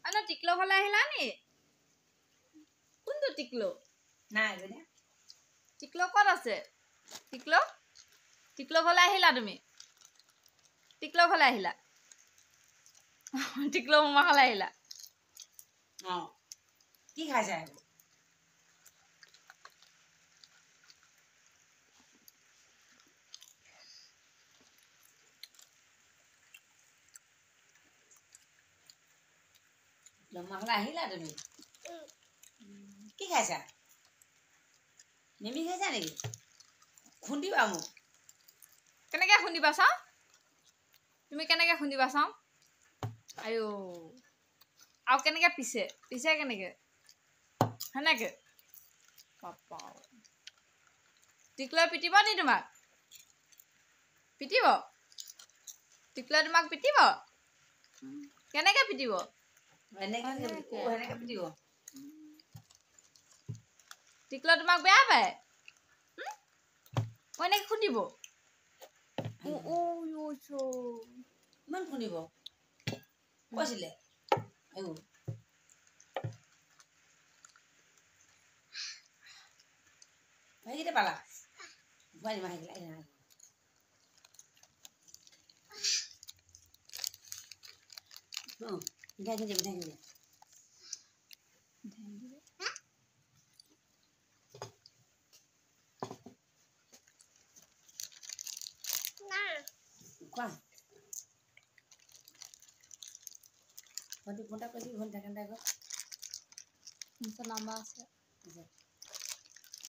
আনা টিকলো ঘৰলৈ আহিলা নি কোনটো টিকলো নাই গনে টিকলো ক'ত আছে টিকলো টিকলো ঘৰলৈ আহিলা তুমি টিকলো ঘৰলৈ আহিলা টিকলো মামা ঘৰলৈ আহিলা কি খাইছা মামা আহিলা তুমি কি খাইছা মিমি খাইছা নেকি খুন্দিবা মোক কেনেকৈ খুন্দিবা চাওঁ তুমি কেনেকৈ খুন্দিবা চাওঁ আইও আৰু কেনেকৈ পিছে কেনেকৈ সেনেকৈ পাপা টিকলোৱে পিটিব নি তোমাক পিটিব টিকলোৱে তোমাক পিটিব কেনেকৈ পিটিব এনেকে পিটিব টিকলো তোমাক বেয়া পায় এনেকৈ খুন্দিব ইমান খুন্দিব কৈছিলে ভাইকেইটা পালা ভুৱাই মাহিলা মিঠাই কিনে কোৱা ভণ্টি ফোনটা কৰি ঘণ্টা ঘণ্টা নাম্বাৰ আছে